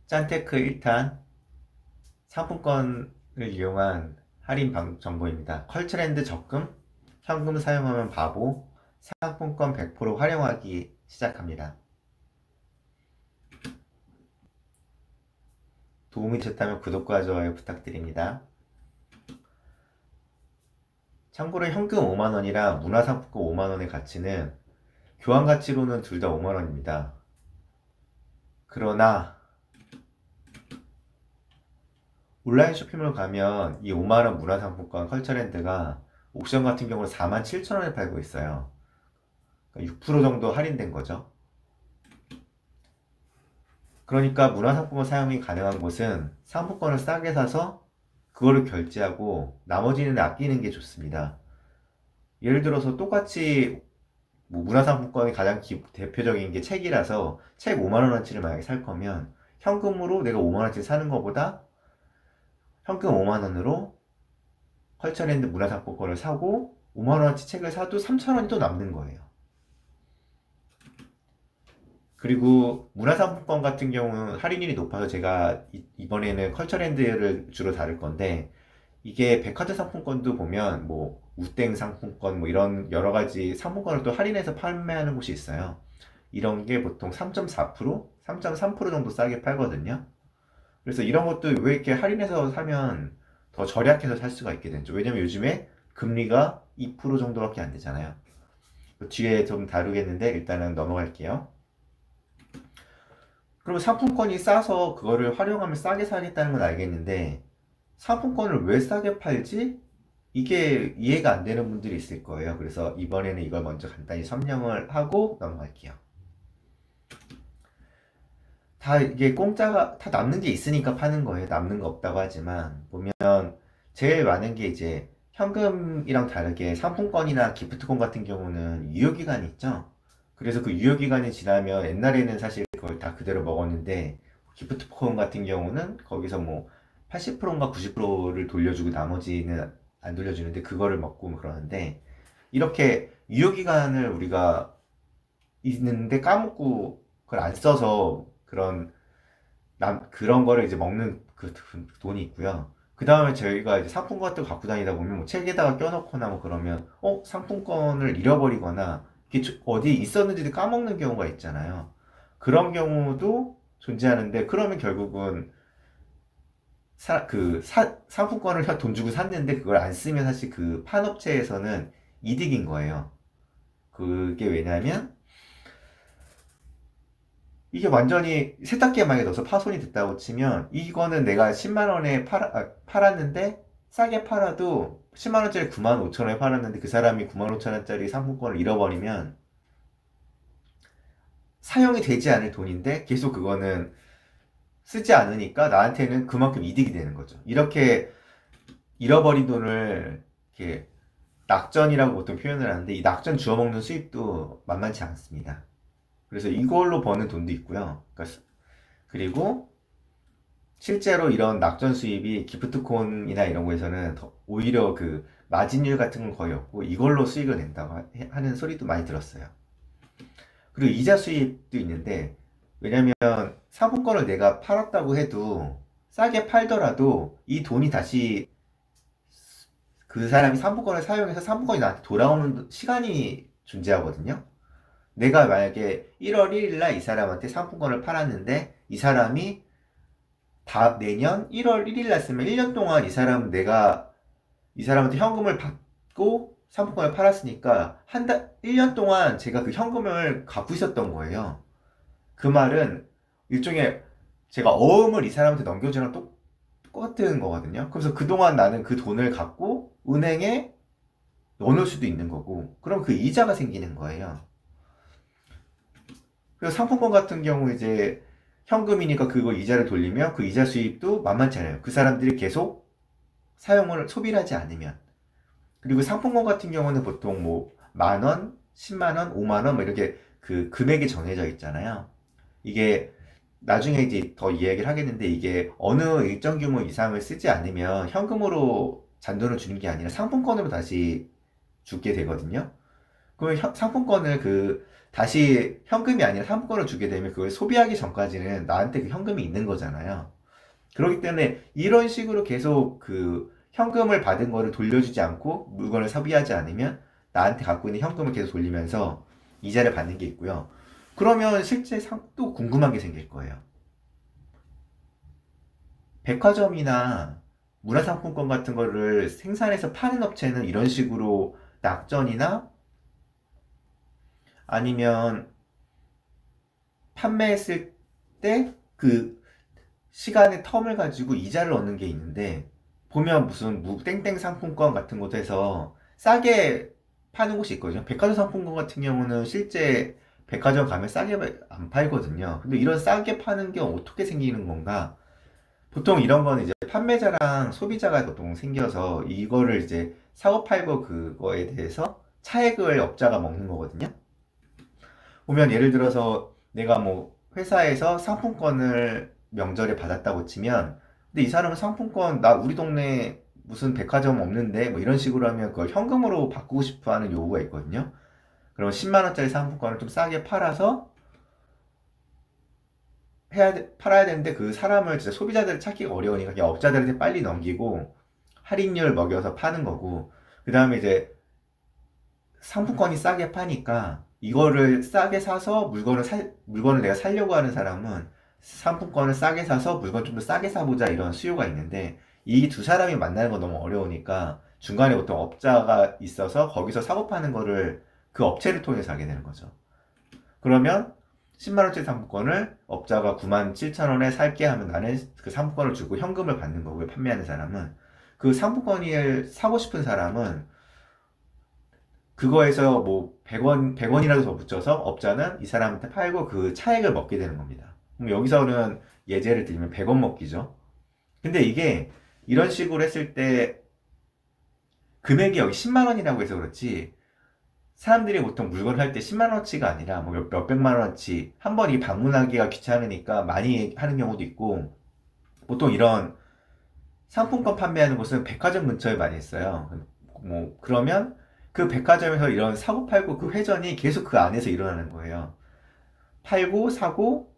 짠테크 1탄 상품권을 이용한 할인 정보입니다. 컬트렌드 적금, 현금 사용하면 바보, 상품권 100% 활용하기 시작합니다. 도움이 되셨다면 구독과 좋아요 부탁드립니다. 참고로 현금 5만원이랑 문화상품권 5만원의 가치는 교환가치로는 둘 다 5만원입니다. 그러나 온라인 쇼핑몰 가면 이 5만원 문화상품권 컬처랜드가 옥션 같은 경우는 47,000원에 팔고 있어요. 그러니까 6% 정도 할인된 거죠. 그러니까 문화상품권 사용이 가능한 곳은 상품권을 싸게 사서 그거를 결제하고 나머지는 아끼는 게 좋습니다. 예를 들어서 똑같이 문화상품권이 가장 대표적인 게 책이라서 책 5만원어치를 만약에 살 거면 현금으로 내가 5만원어치 사는 것보다 현금 5만원으로 컬처랜드 문화상품권을 사고 5만원어치 책을 사도 3,000원이 또 남는 거예요. 그리고 문화상품권 같은 경우는 할인율이 높아서 제가 이번에는 컬처랜드를 주로 다룰 건데, 이게 백화점 상품권도 보면 뭐 우땡 상품권 뭐 이런 여러 가지 상품권을 또 할인해서 판매하는 곳이 있어요. 이런 게 보통 3.4%, 3.3% 정도 싸게 팔거든요. 그래서 이런 것도 왜 이렇게 할인해서 사면 더 절약해서 살 수가 있게 되죠. 왜냐면 요즘에 금리가 2% 정도밖에 안 되잖아요. 뒤에 좀 다루겠는데 일단은 넘어갈게요. 그럼 상품권이 싸서 그거를 활용하면 싸게 사겠다는 건 알겠는데, 상품권을 왜 싸게 팔지? 이게 이해가 안 되는 분들이 있을 거예요. 그래서 이번에는 이걸 먼저 간단히 설명을 하고 넘어갈게요. 다 이게 공짜가 다 남는 게 있으니까 파는 거예요. 남는 거 없다고 하지만 보면 제일 많은 게 이제 현금이랑 다르게 상품권이나 기프트콘 같은 경우는 유효기간이 있죠. 그래서 그 유효기간이 지나면 옛날에는 사실 그걸 다 그대로 먹었는데, 기프트콘 같은 경우는 거기서 뭐 80%인가 90%를 돌려주고 나머지는 안 돌려주는데 그거를 먹고 뭐 그러는데, 이렇게 유효기간을 우리가 있는데 까먹고 그걸 안 써서 그런 거를 이제 먹는 그 돈이 있고요. 그 다음에 저희가 이제 상품권 같은 거 갖고 다니다 보면 뭐 책에다가 껴놓거나 뭐 그러면 상품권을 잃어버리거나 이게 어디 있었는지도 까먹는 경우가 있잖아요. 그런 경우도 존재하는데, 그러면 결국은 상품권을 돈 주고 샀는데 그걸 안 쓰면 사실 그 판업체에서는 이득인 거예요. 그게 왜냐면 이게 완전히 세탁기에 만약에 넣어서 파손이 됐다고 치면, 이거는 내가 10만원에 팔았는데 싸게 팔아도 10만원짜리 9만 5천원에 팔았는데 그 사람이 9만 5천원짜리 상품권을 잃어버리면 사용이 되지 않을 돈인데 계속 그거는 쓰지 않으니까 나한테는 그만큼 이득이 되는 거죠. 이렇게 잃어버린 돈을 이렇게 낙전이라고 보통 표현을 하는데, 이 낙전 주워먹는 수입도 만만치 않습니다. 그래서 이걸로 버는 돈도 있고요. 그리고 실제로 이런 낙전 수입이 기프트콘이나 이런 거에서는 오히려 그 마진율 같은 건 거의 없고 이걸로 수익을 낸다고 하는 소리도 많이 들었어요. 그리고 이자 수입도 있는데, 왜냐면 상품권을 내가 팔았다고 해도 싸게 팔더라도 이 돈이 다시 그 사람이 상품권을 사용해서 상품권이 나한테 돌아오는 시간이 존재하거든요. 내가 만약에 1월 1일 날 이 사람한테 상품권을 팔았는데 이 사람이 내년 1월 1일 날 쓰면 1년 동안 내가 이 사람한테 현금을 받고 상품권을 팔았으니까 1년 동안 제가 그 현금을 갖고 있었던 거예요. 그 말은 일종의 제가 어음을 이 사람한테 넘겨주랑 똑같은 거거든요. 그래서 그동안 나는 그 돈을 갖고 은행에 넣어놓을 수도 있는 거고, 그럼 그 이자가 생기는 거예요. 그리고 상품권 같은 경우 이제 현금이니까 그거 이자를 돌리면 그 이자 수입도 만만치 않아요. 그 사람들이 계속 소비를 하지 않으면. 그리고 상품권 같은 경우는 보통 뭐 만원, 10만원, 5만원 뭐 이렇게 그 금액이 정해져 있잖아요. 이게 나중에 이제 더 이야기를 하겠는데, 이게 어느 일정 규모 이상을 쓰지 않으면 현금으로 잔돈을 주는 게 아니라 상품권으로 다시 주게 되거든요. 그러면 상품권을 다시 현금이 아니라 상품권을 주게 되면 그걸 소비하기 전까지는 나한테 그 현금이 있는 거잖아요. 그렇기 때문에 이런 식으로 계속 그 현금을 받은 거를 돌려주지 않고 물건을 소비하지 않으면 나한테 갖고 있는 현금을 계속 돌리면서 이자를 받는 게 있고요. 그러면 실제 또 궁금한 게 생길 거예요. 백화점이나 문화상품권 같은 거를 생산해서 파는 업체는 이런 식으로 낙전이나 아니면 판매했을 때 그 시간의 텀을 가지고 이자를 얻는 게 있는데, 보면 무슨 땡땡 상품권 같은 곳에서 싸게 파는 곳이 있거든요. 백화점 상품권 같은 경우는 실제 백화점 가면 싸게 안 팔거든요. 근데 이런 싸게 파는 게 어떻게 생기는 건가? 보통 이런 거는 이제 판매자랑 소비자가 보통 생겨서 이거를 이제 사고 팔고 그거에 대해서 차액을 업자가 먹는 거거든요. 보면 예를 들어서 내가 뭐 회사에서 상품권을 명절에 받았다고 치면, 근데 이 사람은 상품권 나 우리 동네 무슨 백화점 없는데 뭐 이런 식으로 하면 그걸 현금으로 바꾸고 싶어 하는 요구가 있거든요. 그럼 10만 원짜리 상품권을 좀 싸게 팔아서 팔아야 되는데 그 사람을 진짜 소비자들을 찾기가 어려우니까 그냥 업자들한테 빨리 넘기고 할인율 먹여서 파는 거고, 그 다음에 이제 상품권이 싸게 파니까 이거를 싸게 사서 물건을 내가 살려고 하는 사람은 상품권을 싸게 사서 물건 좀 더 싸게 사보자 이런 수요가 있는데, 이 두 사람이 만나는 건 너무 어려우니까 중간에 보통 업자가 있어서 거기서 사고 파는 거를 그 업체를 통해서 하게 되는 거죠. 그러면 10만원짜리 상품권을 업자가 97,000원에 살게 하면 나는 그 상품권을 주고 현금을 받는 거고요. 판매하는 사람은. 그 상품권을 사고 싶은 사람은 그거에서 뭐 100원이라도 더 붙여서 업자는 이 사람한테 팔고 그 차액을 먹게 되는 겁니다. 그럼 여기서는 예제를 들면 100원 먹기죠. 근데 이게 이런 식으로 했을 때 금액이 여기 10만원이라고 해서 그렇지, 사람들이 보통 물건을 할 때 10만원어치가 아니라 뭐 몇백만원어치, 한 번 이 방문하기가 귀찮으니까 많이 하는 경우도 있고, 보통 이런 상품권 판매하는 곳은 백화점 근처에 많이 있어요. 뭐 그러면 그 백화점에서 이런 사고 팔고 그 회전이 계속 그 안에서 일어나는 거예요. 팔고 사고,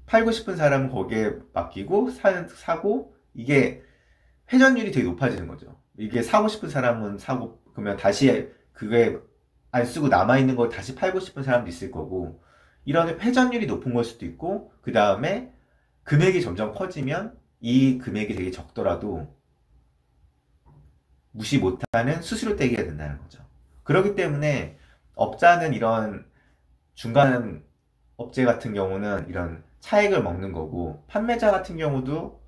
팔고 싶은 사람은 거기에 맡기고 사고, 이게 회전율이 되게 높아지는 거죠. 이게 사고 싶은 사람은 사고, 그러면 다시 그게 안 쓰고 남아있는 걸 다시 팔고 싶은 사람도 있을 거고, 이런 회전율이 높은 걸 수도 있고, 그 다음에 금액이 점점 커지면 이 금액이 되게 적더라도 무시 못하는 수수료 떼기가 된다는 거죠. 그렇기 때문에 업자는 이런 중간 업체 같은 경우는 이런 차액을 먹는 거고, 판매자 같은 경우도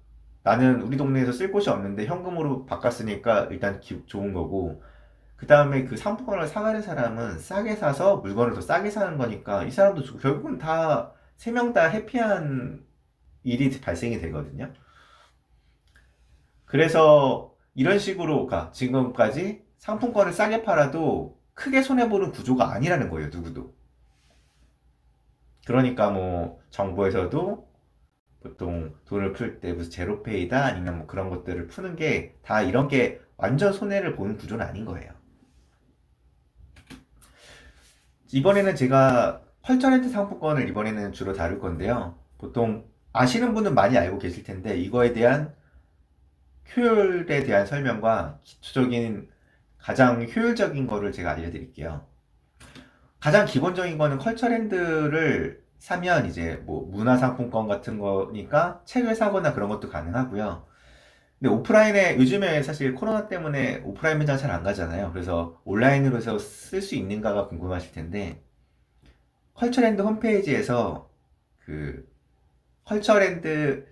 나는 우리 동네에서 쓸 곳이 없는데 현금으로 바꿨으니까 일단 좋은 거고, 그 다음에 그 상품권을 사가는 사람은 싸게 사서 물건을 더 싸게 사는 거니까 이 사람도 결국은 다 세 명 다 해피한 일이 발생이 되거든요. 그래서 이런 식으로 지금까지 상품권을 싸게 팔아도 크게 손해보는 구조가 아니라는 거예요, 누구도. 그러니까 뭐 정부에서도 보통 돈을 풀 때 무슨 제로페이다 아니면 뭐 그런 것들을 푸는 게 다 이런 게 완전 손해를 보는 구조는 아닌 거예요. 이번에는 제가 컬처렌트 상품권을 이번에는 주로 다룰 건데요. 보통 아시는 분은 많이 알고 계실 텐데 이거에 대한 효율에 대한 설명과 기초적인 가장 효율적인 거를 제가 알려드릴게요. 가장 기본적인 거는 컬처랜드를 사면 이제 뭐 문화상품권 같은 거니까 책을 사거나 그런 것도 가능하고요. 근데 오프라인에 요즘에 사실 코로나 때문에 오프라인 매장 잘 안 가잖아요. 그래서 온라인으로 해서 쓸 수 있는가가 궁금하실 텐데, 컬처랜드 홈페이지에서 그 컬처랜드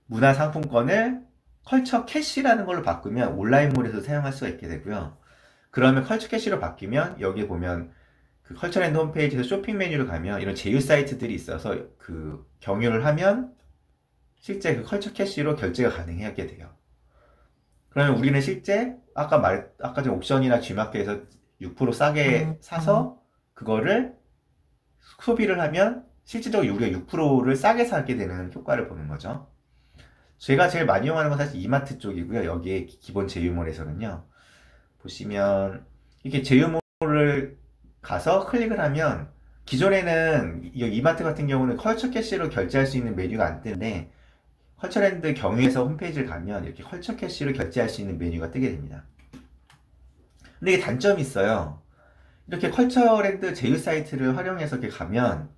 문화상품권을 컬처 캐시라는 걸로 바꾸면 온라인몰에서 사용할 수가 있게 되고요. 그러면 컬처 캐시로 바뀌면 여기 보면 그 컬처랜드 홈페이지에서 쇼핑 메뉴를 가면 이런 제휴 사이트들이 있어서 그 경유를 하면 실제 그 컬처 캐시로 결제가 가능하게 돼요. 그러면 우리는 실제 아까 전 옥션이나 G마켓에서 6% 싸게 사서 그거를 소비를 하면 실질적으로 우리가 6%를 싸게 사게 되는 효과를 보는 거죠. 제가 제일 많이 이용하는 건 사실 이마트 쪽이고요. 여기에 기본 제휴몰에서는요. 보시면 이렇게 제휴몰을 가서 클릭을 하면 기존에는 이마트 같은 경우는 컬처 캐시로 결제할 수 있는 메뉴가 안 뜨는데 컬처랜드 경유해서 홈페이지를 가면 이렇게 컬처 캐시로 결제할 수 있는 메뉴가 뜨게 됩니다. 근데 이게 단점이 있어요. 이렇게 컬처랜드 제휴 사이트를 활용해서 이렇게 가면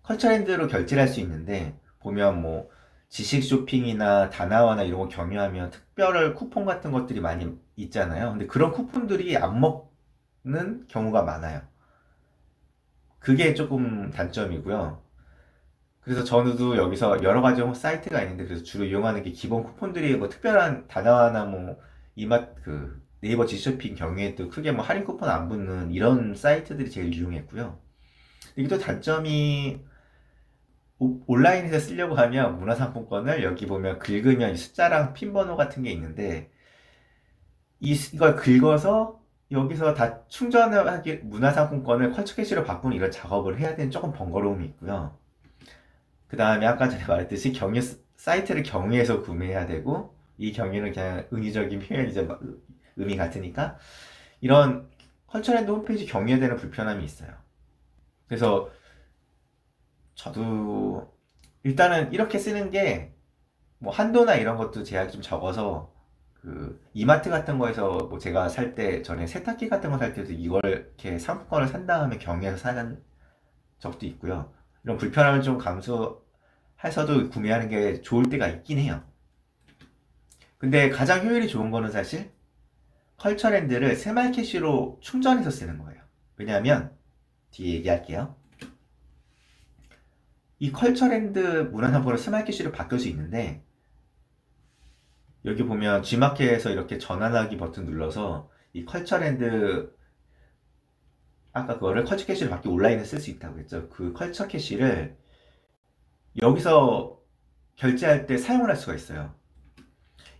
컬처랜드로 결제를 할 수 있는데 보면 뭐 지식 쇼핑이나 다나와나 이런 거 경유하면 특별 쿠폰 같은 것들이 많이 있잖아요. 근데 그런 쿠폰들이 안 먹는 경우가 많아요. 그게 조금 단점이고요. 그래서 저도 여기서 여러 가지 사이트가 있는데 그래서 주로 이용하는 게 기본 쿠폰들이 뭐 특별한 다나와나 뭐 그 네이버 지쇼핑 경우에도 크게 뭐 할인 쿠폰 안 붙는 이런 사이트들이 제일 유용했고요. 이게 또 단점이 온라인에서 쓰려고 하면 문화상품권을 여기 보면 긁으면 숫자랑 핀 번호 같은 게 있는데 이걸 긁어서 여기서 다 충전을 하기 문화상품권을 컬처캐시로 바꾸는 이런 작업을 해야 되는 조금 번거로움이 있고요. 그 다음에 아까 전에 말했듯이 경유 사이트를 경유해서 구매해야 되고 이 경유는 그냥 은유적인 표현이죠. 의미 같으니까 이런 컬처랜드 홈페이지 경유해야 되는 불편함이 있어요. 그래서 저도 일단은 이렇게 쓰는 게 뭐 한도나 이런 것도 제약이 좀 적어서 그 이마트 같은 거에서 뭐 제가 살 때 전에 세탁기 같은 거 살 때도 이걸 이렇게 상품권을 산 다음에 경유해서 사는 적도 있고요. 이런 불편함을 좀 감수해서도 구매하는 게 좋을 때가 있긴 해요. 근데 가장 효율이 좋은 거는 사실 컬처랜드를 새마을캐시로 충전해서 쓰는 거예요. 왜냐하면 뒤에 얘기할게요. 이 컬처랜드 문화상품으로 새마을캐시로 바뀔 수 있는데 여기 보면 G마켓에서 이렇게 전환하기 버튼 눌러서 이 컬처랜드 아까 그거를 컬처 캐시를 바뀌 온라인에 쓸 수 있다고 했죠. 그 컬처 캐시를 여기서 결제할 때 사용을 할 수가 있어요.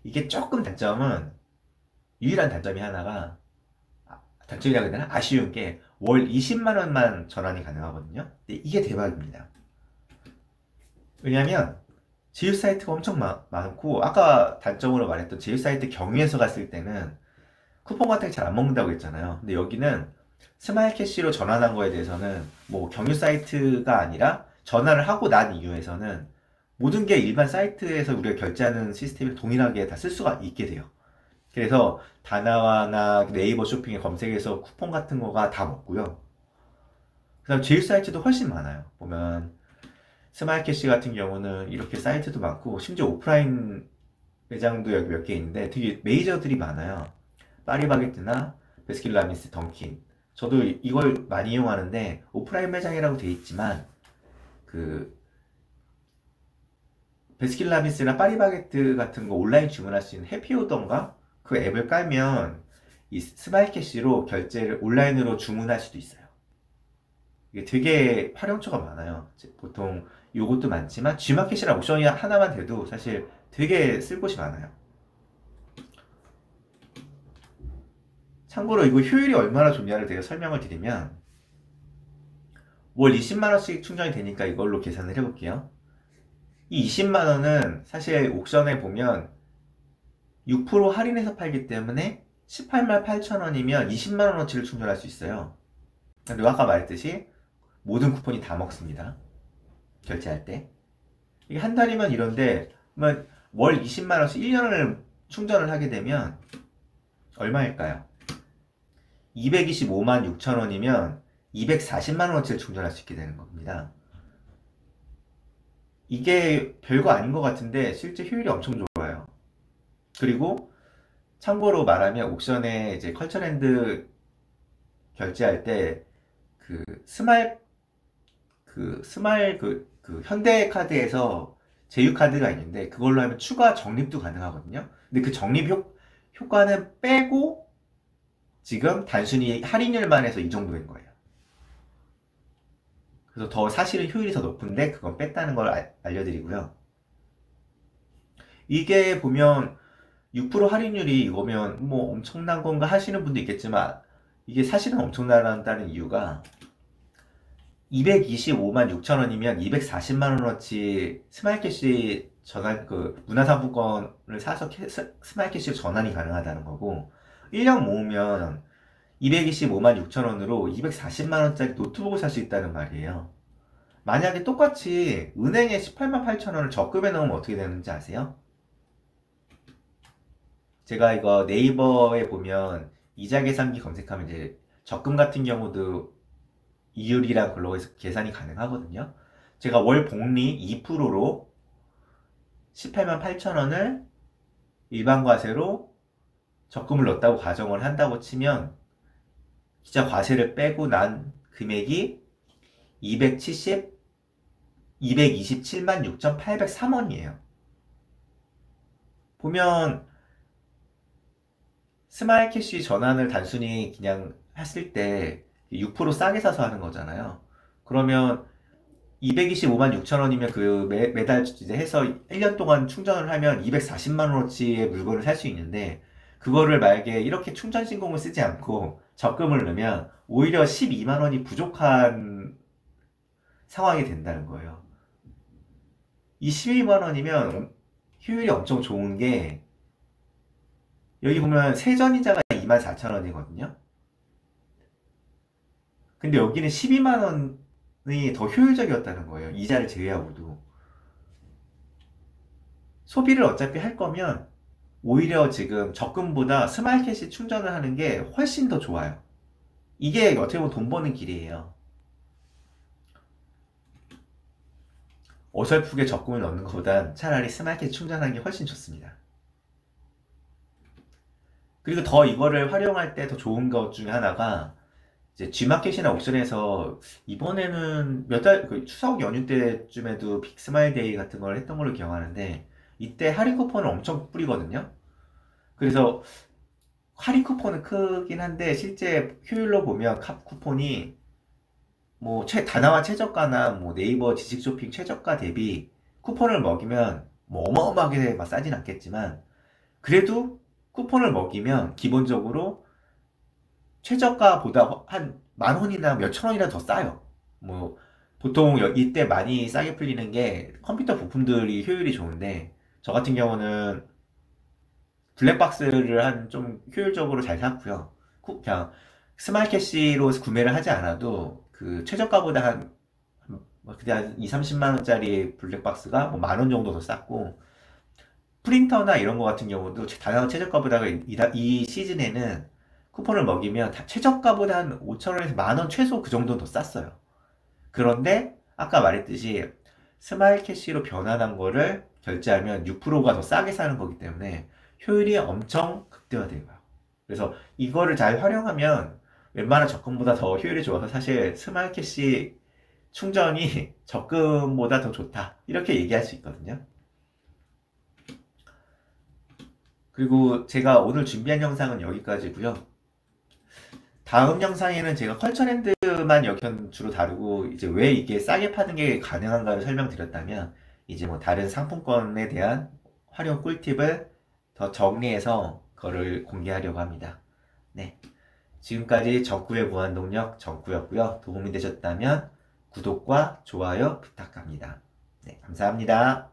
이게 조금 단점은 유일한 단점이 하나가 단점이라고 해야 되나? 아쉬운 게 월 20만 원만 전환이 가능하거든요. 근데 이게 대박입니다. 왜냐면 제휴 사이트가 엄청 많고 아까 단점으로 말했던 제휴 사이트 경유해서 갔을 때는 쿠폰 같은 게 잘 안 먹는다고 했잖아요. 근데 여기는 스마일 캐시로 전환한 거에 대해서는 뭐 경유 사이트가 아니라 전환을 하고 난 이후에서는 모든 게 일반 사이트에서 우리가 결제하는 시스템을 동일하게 다 쓸 수가 있게 돼요. 그래서 다나와나 네이버 쇼핑에 검색해서 쿠폰 같은 거가 다 먹고요. 그 다음 제휴 사이트도 훨씬 많아요. 보면 스마일 캐시 같은 경우는 이렇게 사이트도 많고 심지어 오프라인 매장도 여기 몇 개 있는데 되게 메이저들이 많아요. 파리바게뜨나 베스킨라빈스, 던킨. 저도 이걸 많이 이용하는데 오프라인 매장이라고 돼 있지만 그 베스킨라빈스나 파리바게뜨 같은 거 온라인 주문할 수 있는 해피오더인가 그 앱을 깔면 이 스마일캐시로 결제를 온라인으로 주문할 수도 있어요. 이게 되게 활용처가 많아요. 보통 요것도 많지만 G마켓이랑 옵션이 하나만 돼도 사실 되게 쓸 곳이 많아요. 참고로 이거 효율이 얼마나 좋냐를 제가 설명을 드리면 월 20만원씩 충전이 되니까 이걸로 계산을 해볼게요. 이 20만원은 사실 옥션에 보면 6% 할인해서 팔기 때문에 18만 8천원이면 20만원어치를 충전할 수 있어요. 그리고 아까 말했듯이 모든 쿠폰이 다 먹습니다. 결제할 때. 이게 한 달이면 이런데 월 20만원씩 1년을 충전을 하게 되면 얼마일까요? 225만 6천원이면 240만원어치를 충전할 수 있게 되는 겁니다. 이게 별거 아닌 것 같은데 실제 효율이 엄청 좋아요. 그리고 참고로 말하면 옥션에 이제 컬처랜드 결제할 때 그 현대카드에서 제휴카드가 있는데 그걸로 하면 추가 적립도 가능하거든요. 근데 그 적립 효과는 빼고 지금 단순히 할인율만 해서 이 정도인 거예요. 그래서 더 사실은 효율이 더 높은데 그건 뺐다는 걸 알려드리고요. 이게 보면 6% 할인율이 이거면 뭐 엄청난 건가 하시는 분도 있겠지만 이게 사실은 엄청나다는 이유가 225만 6천원이면 240만원어치 스마일캐시 전환 그 문화상품권을 사서 스마일캐시로 전환이 가능하다는 거고 1년 모으면 225만 6천 원으로 240만 원짜리 노트북을 살 수 있다는 말이에요. 만약에 똑같이 은행에 18만 8천 원을 적금해 넣으면 어떻게 되는지 아세요? 제가 이거 네이버에 보면 이자 계산기 검색하면 이제 적금 같은 경우도 이율이랑 걸로 해서 계산이 가능하거든요. 제가 월 복리 2%로 18만 8천 원을 일반 과세로 적금을 넣었다고 가정을 한다고 치면 기자 과세를 빼고 난 금액이 227만 6,803원이에요. 보면 스마일캐시 전환을 단순히 그냥 했을 때 6% 싸게 사서 하는 거잖아요. 그러면 225만 6천 원이면 그 매달 이제 해서 1년 동안 충전을 하면 240만 원어치의 물건을 살 수 있는데 그거를 만약에 이렇게 충전 신공을 쓰지 않고 적금을 넣으면 오히려 12만 원이 부족한 상황이 된다는 거예요. 이 12만 원이면 효율이 엄청 좋은 게 여기 보면 세전이자가 2만 4천 원이거든요. 근데 여기는 12만 원이 더 효율적이었다는 거예요. 이자를 제외하고도. 소비를 어차피 할 거면 오히려 지금 적금보다 스마일캐시 충전을 하는 게 훨씬 더 좋아요. 이게 어떻게 보면 돈 버는 길이에요. 어설프게 적금을 넣는 것보단 차라리 스마일캐시 충전하는 게 훨씬 좋습니다. 그리고 더 이거를 활용할 때 더 좋은 것 중에 하나가 이제 G마켓이나 옥션에서 이번에는 몇 달, 추석 연휴 때쯤에도 빅스마일 데이 같은 걸 했던 걸로 기억하는데 이때 할인 쿠폰을 엄청 뿌리거든요. 그래서 할인 쿠폰은 크긴 한데 실제 효율로 보면 캅 쿠폰이 뭐 다나와 최저가나 뭐 네이버 지식 쇼핑 최저가 대비 쿠폰을 먹이면 뭐 어마어마하게 막 싸진 않겠지만 그래도 쿠폰을 먹이면 기본적으로 최저가보다 한 만 원이나 몇천 원이나 더 싸요. 뭐 보통 이때 많이 싸게 풀리는 게 컴퓨터 부품들이 효율이 좋은데 저 같은 경우는 블랙박스를 한 좀 효율적으로 잘 샀고요. 그냥 스마일캐시로 구매를 하지 않아도 그 최저가보다 그냥 2, 30만 원짜리 블랙박스가 뭐 만 원 정도 더 쌌고 프린터나 이런 거 같은 경우도 다양한 최저가보다 이 시즌에는 쿠폰을 먹이면 최저가보다 한 5,000원에서 만 원 최소 그 정도 더 쌌어요. 그런데 아까 말했듯이 스마일캐시로 변환한 거를 결제하면 6%가 더 싸게 사는 거기 때문에 효율이 엄청 극대화돼요. 그래서 이거를 잘 활용하면 웬만한 적금보다 더 효율이 좋아서 사실 스마일캐시 충전이 적금보다 더 좋다 이렇게 얘기할 수 있거든요. 그리고 제가 오늘 준비한 영상은 여기까지고요. 다음 영상에는 제가 컬처랜드만 주로 다루고 이제 왜 이게 싸게 파는 게 가능한가를 설명드렸다면 이제 뭐 다른 상품권에 대한 활용 꿀팁을 더 정리해서 그거를 공개하려고 합니다. 네, 지금까지 정구의 무한동력 정구였고요. 도움이 되셨다면 구독과 좋아요 부탁합니다. 네, 감사합니다.